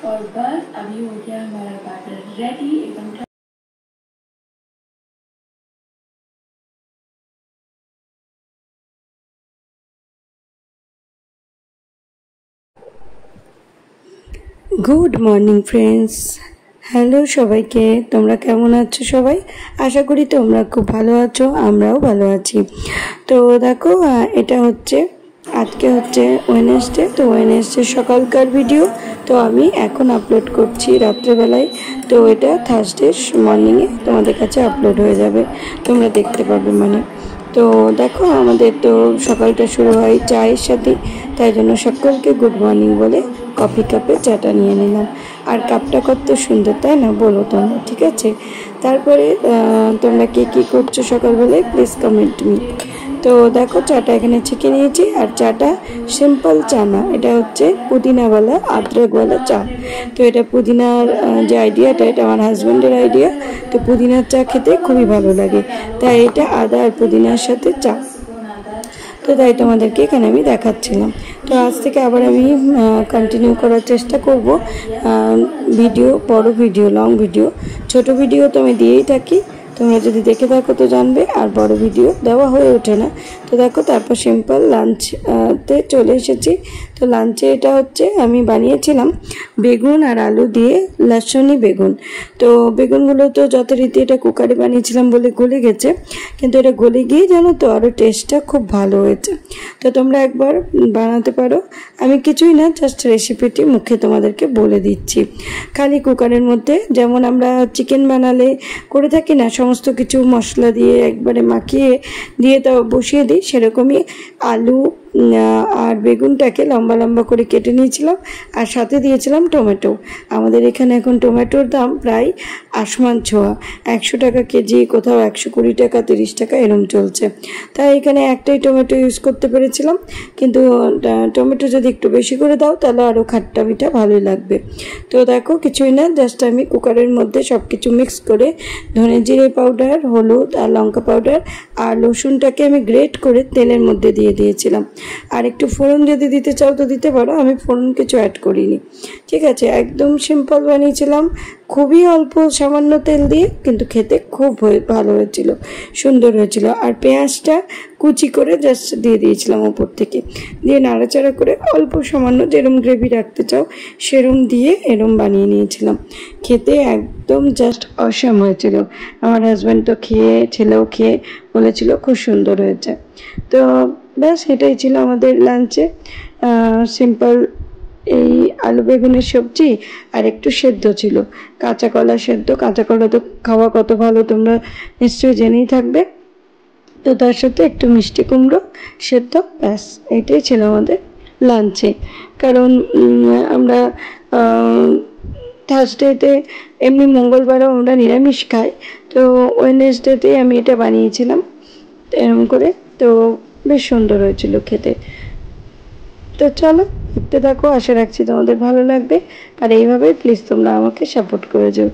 और बस अभी हो गया हमारा बैटर रेडी एकदम। गुड मर्निंग फ्रेंड्स, হ্যালো সবাইকে। তোমরা কেমন আছো সবাই? আশা করি তোমরা খুব ভালো আছো, আমরাও ভালো আছি। তো দেখো, এটা হচ্ছে আজকে হচ্ছে ওয়েডনেসডে। তো ওয়েডনেসডে সকালকার ভিডিও তো আমি এখন আপলোড করছি রাত্রেবেলায়। তো এটা থার্সডে মর্নিংয়ে তোমাদের কাছে আপলোড হয়ে যাবে, তোমরা দেখতে পাবে মানে। তো দেখো, আমাদের তো সকালটা শুরু হয় চায়ের সাথে, তাই জন্য সকলকে গুড মর্নিং বলে কফি কাপে চাটা নিয়ে নিলাম। আর কাপটা কত সুন্দর, তাই না? বলো তোমরা, ঠিক আছে? তারপরে তোমরা কে কী করছো সকালবেলায় প্লিজ কমেন্ট মি। তো দেখো, চাটা এখানে ছেঁকে নিয়েছি। আর চাটা সিম্পল চা না, এটা হচ্ছে পুদিনাওয়ালা আদরকওয়ালা চা। তো এটা পুদিনার যে আইডিয়াটা, এটা আমার হাজব্যান্ডের আইডিয়া। তো পুদিনার চা খেতে খুবই ভালো লাগে, তাই এটা আদা আর পুদিনার সাথে চা। তো তাই তোমাদেরকে এখানে আমি দেখাচ্ছিলাম। তো আজ থেকে আবার আমি কন্টিনিউ করার চেষ্টা করব ভিডিও, বড় ভিডিও, লং ভিডিও। ছোট ভিডিও তো আমি দিয়েই থাকি, তোমরা যদি দেখে থাকো তো জানবে। আর বড় ভিডিও দেওয়া হয়ে ওঠে না। তো দেখো, তারপর সিম্পল লাঞ্চতে চলে এসেছি। তো লাঞ্চে এটা হচ্ছে আমি বানিয়েছিলাম বেগুন আর আলু দিয়ে লসুনি বেগুন। তো বেগুনগুলো তো যথারীতি এটা কুকারে বানিয়েছিলাম বলে গলে গেছে, কিন্তু এটা গলে গিয়ে জানো তো আরও টেস্টটা খুব ভালো হয়েছে। তো তোমরা একবার বানাতে পারো। আমি কিছুই না, জাস্ট রেসিপিটি মুখে তোমাদেরকে বলে দিচ্ছি। খালি কুকারের মধ্যে যেমন আমরা চিকেন বানালে করে থাকি না, সমস্ত কিছু মশলা দিয়ে একবারে মাখিয়ে দিয়ে তো বসিয়ে দিই, সেরকমই আলু আর বেগুনটাকে লম্বা লম্বা করে কেটে নিয়েছিলাম। আর সাথে দিয়েছিলাম টমেটো। আমাদের এখানে এখন টমেটোর দাম প্রায় আসমান ছোঁয়া, 100 টাকা কেজি, কোথাও 120 টাকা, 30 টাকা এরম চলছে। তাই এখানে একটাই টমেটো ইউজ করতে পেরেছিলাম, কিন্তু টমেটো যদি একটু বেশি করে দাও তাহলে আরও খাট্টা মিঠা ভালোই লাগবে। তো দেখো, কিছুই না, জাস্ট আমি কুকারের মধ্যে সব কিছু মিক্স করে ধনে জিরে পাউডার, হলুদ আর লঙ্কা পাউডার আর রসুনটাকে আমি গ্রেট করে তেলের মধ্যে দিয়ে দিয়েছিলাম। আর একটু ফোড়ন যদি দিতে চাও তো দিতে পারো, আমি ফোড়ন কিছু অ্যাড করিনি, ঠিক আছে? একদম সিম্পল বানিয়েছিলাম, খুবই অল্প সামান্য তেল দিয়ে, কিন্তু খেতে খুব ভালো হয়েছিল, সুন্দর হয়েছিল। আর পেঁয়াজটা কুচি করে জাস্ট দিয়ে দিয়েছিলাম উপর থেকে, দিয়ে নাড়াচাড়া করে অল্প সামান্য যেরম গ্রেভি রাখতে চাও সেরম দিয়ে এরম বানিয়ে নিয়েছিলাম। খেতে একদম জাস্ট অসাম হয়েছিল। আমার হাজব্যান্ড তো খেয়ে, ছেলেও খেয়ে বলেছিল খুব সুন্দর হয়েছে। তো ব্যাস, এটাই ছিল আমাদের লাঞ্চে। সিম্পল এই আলু বেগুনের সবজি আর একটু সেদ্ধ ছিল, কাঁচা কলা সেদ্ধ। কাঁচা কলা তো খাওয়া কত ভালো তোমরা নিশ্চয়ই জেনেই থাকবে। তো তার সাথে একটু মিষ্টি কুমড়ো সেদ্ধ, ব্যাস এটাই ছিল আমাদের লাঞ্চে। কারণ আমরা থার্সডেতে, এমনি মঙ্গলবারও আমরা নিরামিষ খাই, তো ওয়েডনেসডেতেই আমি এটা বানিয়েছিলাম এরকম করে। তো বেশ সুন্দর হয়েছিল খেতে। তো চলো দেখতে থাকো, আশা রাখছি তোমাদের ভালো লাগবে। আর এইভাবে প্লিজ তোমরা আমাকে সাপোর্ট করে যাও।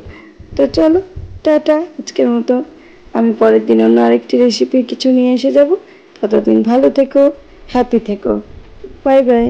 তো চলো, টাটা আজকের মতো। আমি পরের দিন অন্য আরেকটি রেসিপি কিছু নিয়ে এসে যাব। ততদিন ভালো থেকো, হ্যাপি থেকো, বাই বাই।